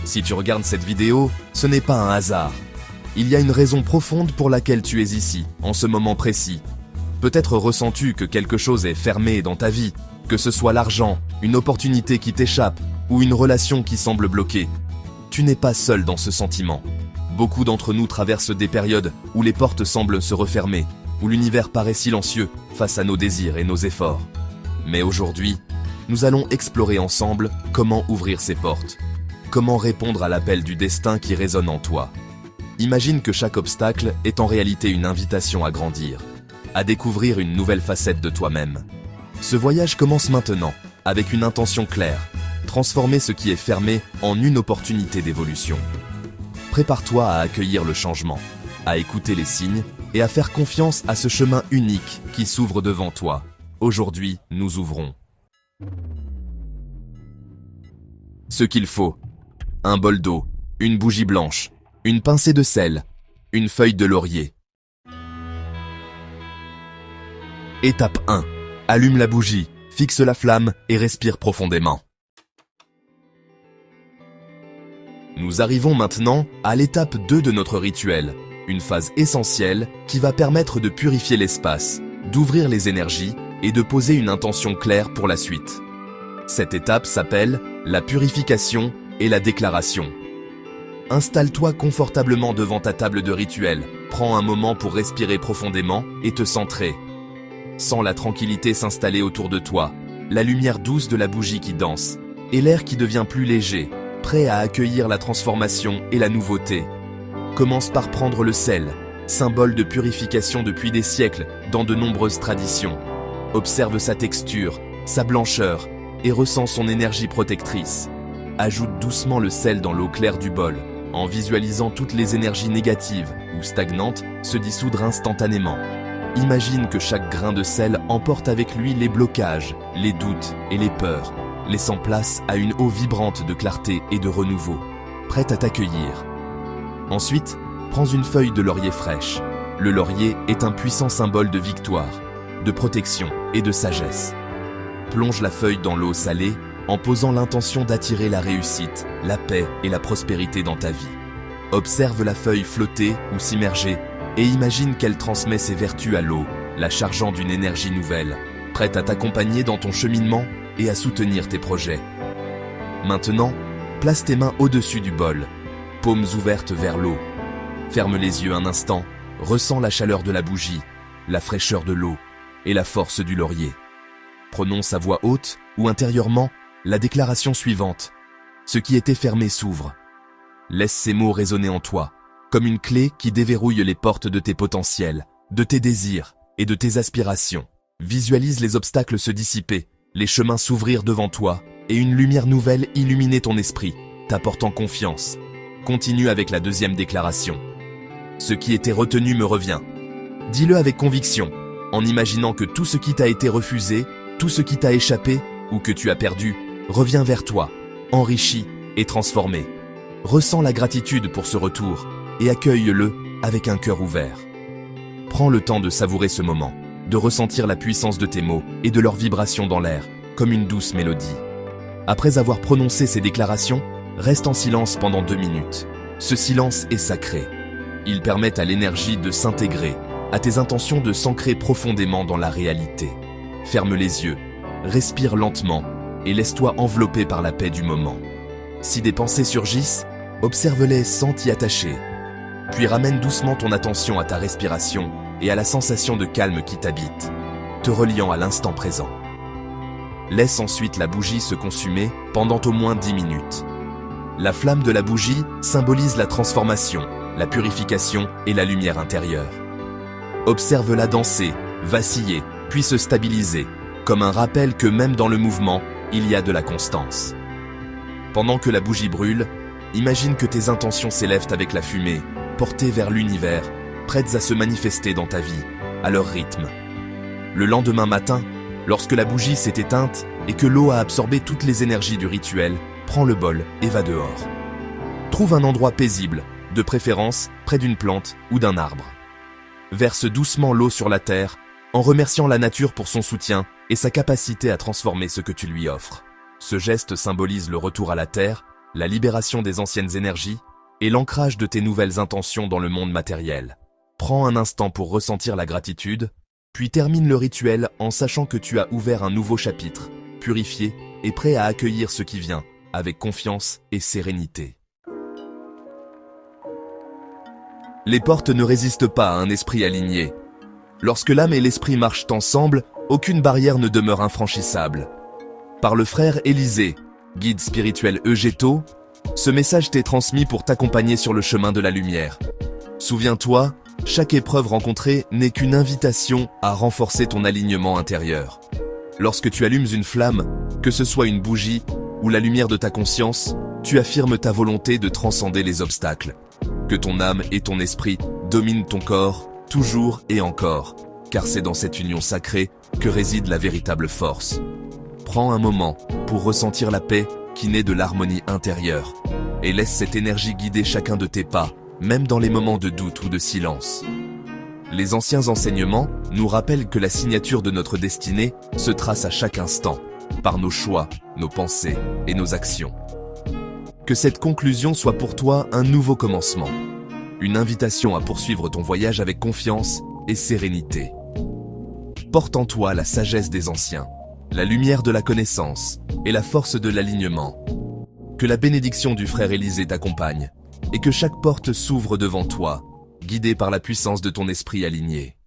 Si tu regardes cette vidéo, ce n'est pas un hasard. Il y a une raison profonde pour laquelle tu es ici, en ce moment précis. Peut-être ressens-tu que quelque chose est fermé dans ta vie, que ce soit l'argent, une opportunité qui t'échappe ou une relation qui semble bloquée. Tu n'es pas seul dans ce sentiment. Beaucoup d'entre nous traversent des périodes où les portes semblent se refermer, où l'univers paraît silencieux face à nos désirs et nos efforts. Mais aujourd'hui, nous allons explorer ensemble comment ouvrir ces portes. Comment répondre à l'appel du destin qui résonne en toi. Imagine que chaque obstacle est en réalité une invitation à grandir, à découvrir une nouvelle facette de toi-même. Ce voyage commence maintenant, avec une intention claire, transformer ce qui est fermé en une opportunité d'évolution. Prépare-toi à accueillir le changement, à écouter les signes et à faire confiance à ce chemin unique qui s'ouvre devant toi. Aujourd'hui, nous ouvrons. Ce qu'il faut. Un bol d'eau, une bougie blanche, une pincée de sel, une feuille de laurier. Étape 1. Allume la bougie, fixe la flamme et respire profondément. Nous arrivons maintenant à l'étape 2 de notre rituel, une phase essentielle qui va permettre de purifier l'espace, d'ouvrir les énergies et de poser une intention claire pour la suite. Cette étape s'appelle la purification et la déclaration. Installe-toi confortablement devant ta table de rituel, prends un moment pour respirer profondément et te centrer. Sens la tranquillité s'installer autour de toi, la lumière douce de la bougie qui danse, et l'air qui devient plus léger, prêt à accueillir la transformation et la nouveauté. Commence par prendre le sel, symbole de purification depuis des siècles dans de nombreuses traditions. Observe sa texture, sa blancheur, et ressens son énergie protectrice. Ajoute doucement le sel dans l'eau claire du bol, en visualisant toutes les énergies négatives ou stagnantes se dissoudre instantanément. Imagine que chaque grain de sel emporte avec lui les blocages, les doutes et les peurs, laissant place à une eau vibrante de clarté et de renouveau, prête à t'accueillir. Ensuite, prends une feuille de laurier fraîche. Le laurier est un puissant symbole de victoire, de protection et de sagesse. Plonge la feuille dans l'eau salée en posant l'intention d'attirer la réussite, la paix et la prospérité dans ta vie. Observe la feuille flotter ou s'immerger et imagine qu'elle transmet ses vertus à l'eau, la chargeant d'une énergie nouvelle, prête à t'accompagner dans ton cheminement et à soutenir tes projets. Maintenant, place tes mains au-dessus du bol, paumes ouvertes vers l'eau. Ferme les yeux un instant, ressens la chaleur de la bougie, la fraîcheur de l'eau et la force du laurier. Prononce à voix haute ou intérieurement la déclaration suivante. Ce qui était fermé s'ouvre. Laisse ces mots résonner en toi, comme une clé qui déverrouille les portes de tes potentiels, de tes désirs et de tes aspirations. Visualise les obstacles se dissiper, les chemins s'ouvrir devant toi et une lumière nouvelle illuminer ton esprit, t'apportant confiance. Continue avec la deuxième déclaration. Ce qui était retenu me revient. Dis-le avec conviction, en imaginant que tout ce qui t'a été refusé, tout ce qui t'a échappé ou que tu as perdu, revient vers toi, enrichi et transformé. Ressens la gratitude pour ce retour et accueille-le avec un cœur ouvert. Prends le temps de savourer ce moment, de ressentir la puissance de tes mots et de leur vibration dans l'air, comme une douce mélodie. Après avoir prononcé ces déclarations, reste en silence pendant 2 minutes. Ce silence est sacré. Il permet à l'énergie de s'intégrer, à tes intentions de s'ancrer profondément dans la réalité. Ferme les yeux, respire lentement et laisse-toi envelopper par la paix du moment. Si des pensées surgissent, observe-les sans t'y attacher. Puis ramène doucement ton attention à ta respiration et à la sensation de calme qui t'habite, te reliant à l'instant présent. Laisse ensuite la bougie se consumer pendant au moins 10 minutes. La flamme de la bougie symbolise la transformation, la purification et la lumière intérieure. Observe-la danser, vaciller, puis se stabiliser, comme un rappel que même dans le mouvement, il y a de la constance. Pendant que la bougie brûle, imagine que tes intentions s'élèvent avec la fumée, portées vers l'univers, prêtes à se manifester dans ta vie, à leur rythme. Le lendemain matin, lorsque la bougie s'est éteinte et que l'eau a absorbé toutes les énergies du rituel, prends le bol et va dehors. Trouve un endroit paisible, de préférence près d'une plante ou d'un arbre. Verse doucement l'eau sur la terre, en remerciant la nature pour son soutien et sa capacité à transformer ce que tu lui offres. Ce geste symbolise le retour à la terre, la libération des anciennes énergies et l'ancrage de tes nouvelles intentions dans le monde matériel. Prends un instant pour ressentir la gratitude, puis termine le rituel en sachant que tu as ouvert un nouveau chapitre, purifié et prêt à accueillir ce qui vient, avec confiance et sérénité. Les portes ne résistent pas à un esprit aligné. Lorsque l'âme et l'esprit marchent ensemble, aucune barrière ne demeure infranchissable. Par le frère Élisée, guide spirituel Eugéto, ce message t'est transmis pour t'accompagner sur le chemin de la lumière. Souviens-toi, chaque épreuve rencontrée n'est qu'une invitation à renforcer ton alignement intérieur. Lorsque tu allumes une flamme, que ce soit une bougie ou la lumière de ta conscience, tu affirmes ta volonté de transcender les obstacles. Que ton âme et ton esprit dominent ton corps, toujours et encore, car c'est dans cette union sacrée que réside la véritable force. Prends un moment pour ressentir la paix qui naît de l'harmonie intérieure, et laisse cette énergie guider chacun de tes pas, même dans les moments de doute ou de silence. Les anciens enseignements nous rappellent que la signature de notre destinée se trace à chaque instant, par nos choix, nos pensées et nos actions. Que cette conclusion soit pour toi un nouveau commencement, une invitation à poursuivre ton voyage avec confiance et sérénité. Porte en toi la sagesse des anciens, la lumière de la connaissance et la force de l'alignement. Que la bénédiction du frère Élisée t'accompagne et que chaque porte s'ouvre devant toi, guidée par la puissance de ton esprit aligné.